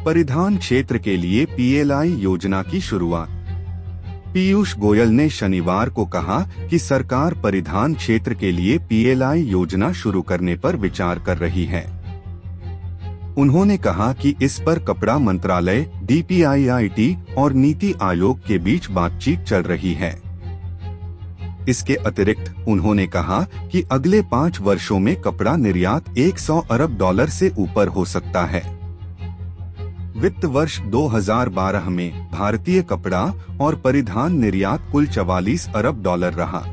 परिधान क्षेत्र के लिए पीएलआई योजना की शुरुआत। पीयूष गोयल ने शनिवार को कहा कि सरकार परिधान क्षेत्र के लिए पीएलआई योजना शुरू करने पर विचार कर रही है। उन्होंने कहा कि इस पर कपड़ा मंत्रालय, डीपीआईआईटी और नीति आयोग के बीच बातचीत चल रही है। इसके अतिरिक्त उन्होंने कहा कि अगले 5 वर्षों में कपड़ा निर्यात $100 अरब से ऊपर हो सकता है। वित्त वर्ष 2012 में भारतीय कपड़ा और परिधान निर्यात कुल $44 अरब रहा।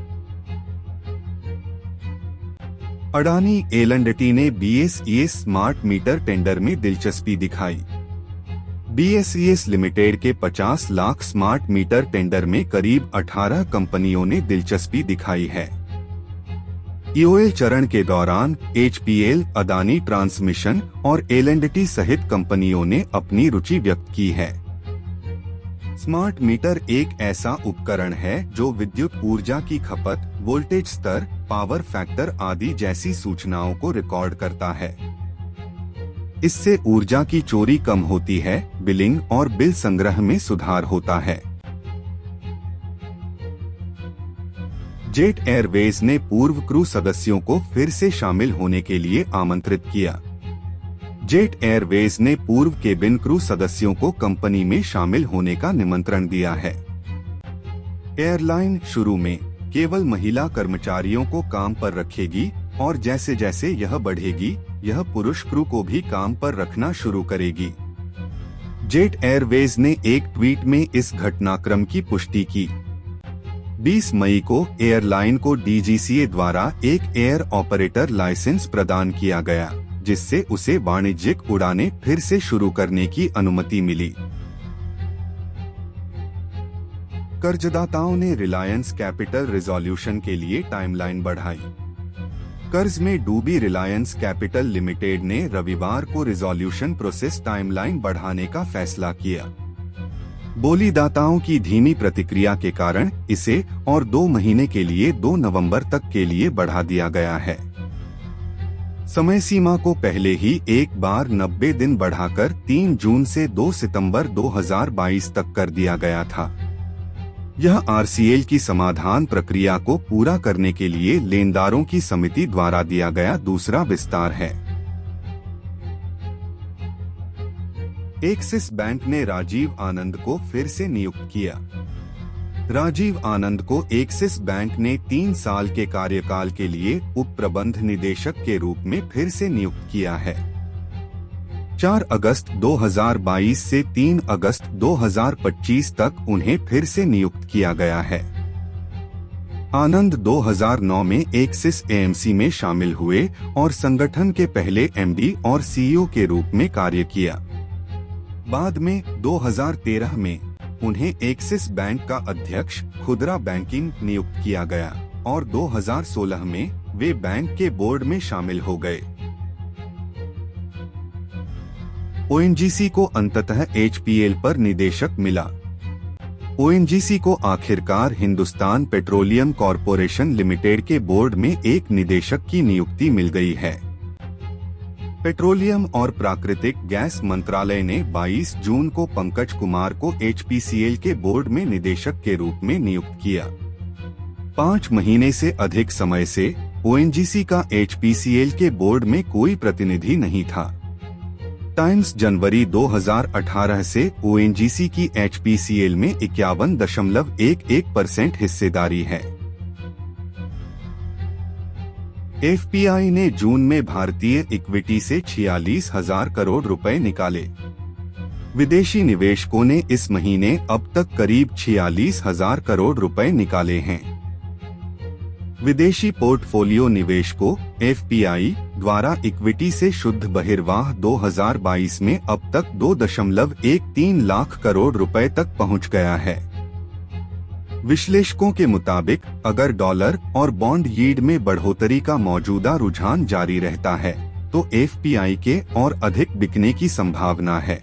अडानी एल&टी ने बीएसईएस स्मार्ट मीटर टेंडर में दिलचस्पी दिखाई। बीएसईएस लिमिटेड के 50 लाख स्मार्ट मीटर टेंडर में करीब 18 कंपनियों ने दिलचस्पी दिखाई है। ईओएल चरण के दौरान एचपीएल, अदानी ट्रांसमिशन और एल&टी सहित कंपनियों ने अपनी रुचि व्यक्त की है। स्मार्ट मीटर एक ऐसा उपकरण है जो विद्युत ऊर्जा की खपत, वोल्टेज स्तर, पावर फैक्टर आदि जैसी सूचनाओं को रिकॉर्ड करता है। इससे ऊर्जा की चोरी कम होती है, बिलिंग और बिल संग्रह में सुधार होता है। जेट एयरवेज ने पूर्व क्रू सदस्यों को फिर से शामिल होने के लिए आमंत्रित किया। जेट एयरवेज ने पूर्व केबिन क्रू सदस्यों को कंपनी में शामिल होने का निमंत्रण दिया है। एयरलाइन शुरू में केवल महिला कर्मचारियों को काम पर रखेगी और जैसे जैसे यह बढ़ेगी, यह पुरुष क्रू को भी काम पर रखना शुरू करेगी। जेट एयरवेज ने एक ट्वीट में इस घटनाक्रम की पुष्टि की। 20 मई को एयरलाइन को डीजीसीए द्वारा एक एयर ऑपरेटर लाइसेंस प्रदान किया गया, जिससे उसे वाणिज्यिक उड़ानें फिर से शुरू करने की अनुमति मिली। कर्जदाताओं ने रिलायंस कैपिटल रिजोल्यूशन के लिए टाइमलाइन बढ़ाई। कर्ज में डूबी रिलायंस कैपिटल लिमिटेड ने रविवार को रिजोल्यूशन प्रोसेस टाइमलाइन बढ़ाने का फैसला किया। बोलीदाताओं की धीमी प्रतिक्रिया के कारण इसे और 2 महीने के लिए 2 नवंबर तक के लिए बढ़ा दिया गया है। समय सीमा को पहले ही एक बार 90 दिन बढ़ाकर 3 जून से 2 सितंबर 2022 तक कर दिया गया था। यह आरसीएल की समाधान प्रक्रिया को पूरा करने के लिए लेनदारों की समिति द्वारा दिया गया दूसरा विस्तार है। एक्सिस बैंक ने राजीव आनंद को फिर से नियुक्त किया। राजीव आनंद को एक्सिस बैंक ने 3 साल के कार्यकाल के लिए उप प्रबंध निदेशक के रूप में फिर से नियुक्त किया है। 4 अगस्त 2022 से 3 अगस्त 2025 तक उन्हें फिर से नियुक्त किया गया है। आनंद 2009 में एक्सिस एएमसी में शामिल हुए और संगठन के पहले एमडी और सीईओ के रूप में कार्य किया। बाद में 2013 में उन्हें एक्सिस बैंक का अध्यक्ष खुदरा बैंकिंग नियुक्त किया गया और 2016 में वे बैंक के बोर्ड में शामिल हो गए। ओएनजीसी को अंततः एचपीएल पर निदेशक मिला। ओएनजीसी को आखिरकार हिंदुस्तान पेट्रोलियम कॉरपोरेशन लिमिटेड के बोर्ड में एक निदेशक की नियुक्ति मिल गई है। पेट्रोलियम और प्राकृतिक गैस मंत्रालय ने 22 जून को पंकज कुमार को एचपीसीएल के बोर्ड में निदेशक के रूप में नियुक्त किया। 5 महीने से अधिक समय से ओएनजीसी का एचपीसीएल के बोर्ड में कोई प्रतिनिधि नहीं था। टाइम्स जनवरी 2018 से ओएनजीसी की एचपीसीएल में 51.11% हिस्सेदारी है। एफपीआई ने जून में भारतीय इक्विटी से 46,000 करोड़ रुपए निकाले। विदेशी निवेशकों ने इस महीने अब तक करीब 46,000 करोड़ रुपए निकाले हैं। विदेशी पोर्टफोलियो निवेशकों एफपीआई द्वारा इक्विटी से शुद्ध बहिर्वाह 2022 में अब तक 2.13 लाख करोड़ रुपए तक पहुंच गया है। विश्लेषकों के मुताबिक अगर डॉलर और बॉन्ड यील्ड में बढ़ोतरी का मौजूदा रुझान जारी रहता है तो एफपीआई के और अधिक बिकने की संभावना है।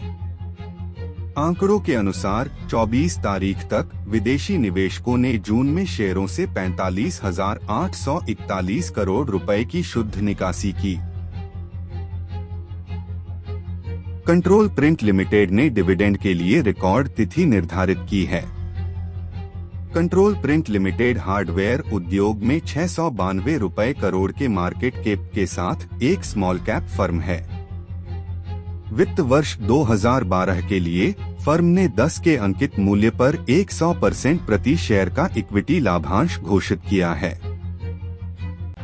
आंकड़ों के अनुसार 24 तारीख तक विदेशी निवेशकों ने जून में शेयरों से 45,841 करोड़ रुपए की शुद्ध निकासी की। कंट्रोल प्रिंट लिमिटेड ने डिविडेंड के लिए रिकॉर्ड तिथि निर्धारित की है। कंट्रोल प्रिंट लिमिटेड हार्डवेयर उद्योग में 692 रुपए करोड़ के मार्केट कैप के साथ एक स्मॉल कैप फर्म है। वित्त वर्ष 2012 के लिए फर्म ने 10 के अंकित मूल्य पर 100% प्रति शेयर का इक्विटी लाभांश घोषित किया है।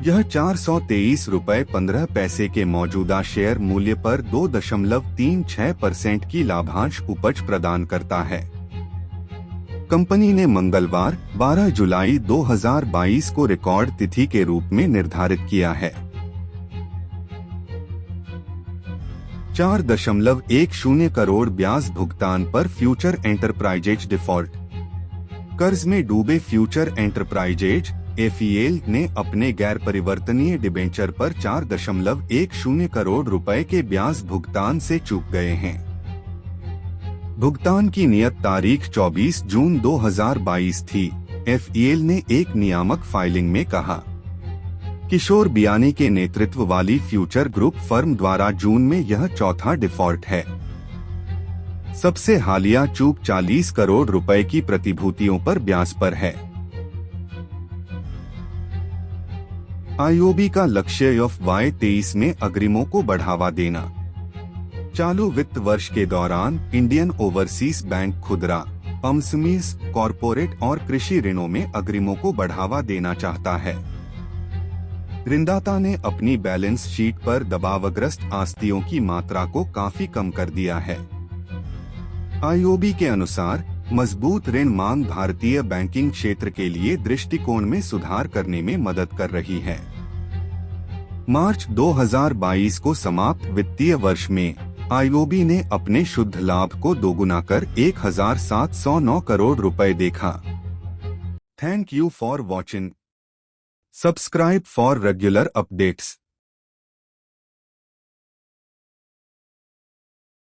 यह 423 रुपए 15 पैसे के मौजूदा शेयर मूल्य पर 2.36% की लाभांश उपज प्रदान करता है। कंपनी ने मंगलवार 12 जुलाई 2022 को रिकॉर्ड तिथि के रूप में निर्धारित किया है। 4.10 करोड़ ब्याज भुगतान पर फ्यूचर एंटरप्राइजेज डिफॉल्ट। कर्ज में डूबे फ्यूचर एंटरप्राइजेज FEL ने अपने गैर परिवर्तनीय डिबेंचर पर 4.10 करोड़ रुपए के ब्याज भुगतान से चूक गए हैं। भुगतान की नियत तारीख 24 जून 2022 थी। FEL ने एक नियामक फाइलिंग में कहा। किशोर बियानी के नेतृत्व वाली फ्यूचर ग्रुप फर्म द्वारा जून में यह चौथा डिफॉल्ट है। सबसे हालिया चूक 40 करोड़ रुपए की प्रतिभूतियों पर ब्याज पर है। IOB का लक्ष्य FY23 में अग्रिमों को बढ़ावा देना। चालू वित्त वर्ष के दौरान इंडियन ओवरसीज बैंक खुदरा, एमएसएमईज, कॉरपोरेट और कृषि ऋणों में अग्रिमों को बढ़ावा देना चाहता है। ऋणदाता ने अपनी बैलेंस शीट पर दबावग्रस्त आस्तियों की मात्रा को काफी कम कर दिया है। IOB के अनुसार मजबूत ऋण मांग भारतीय बैंकिंग क्षेत्र के लिए दृष्टिकोण में सुधार करने में मदद कर रही है। मार्च 2022 को समाप्त वित्तीय वर्ष में IOB ने अपने शुद्ध लाभ को दोगुना कर 1709 करोड़ रुपए देखा। Thank you for watching. Subscribe for regular updates.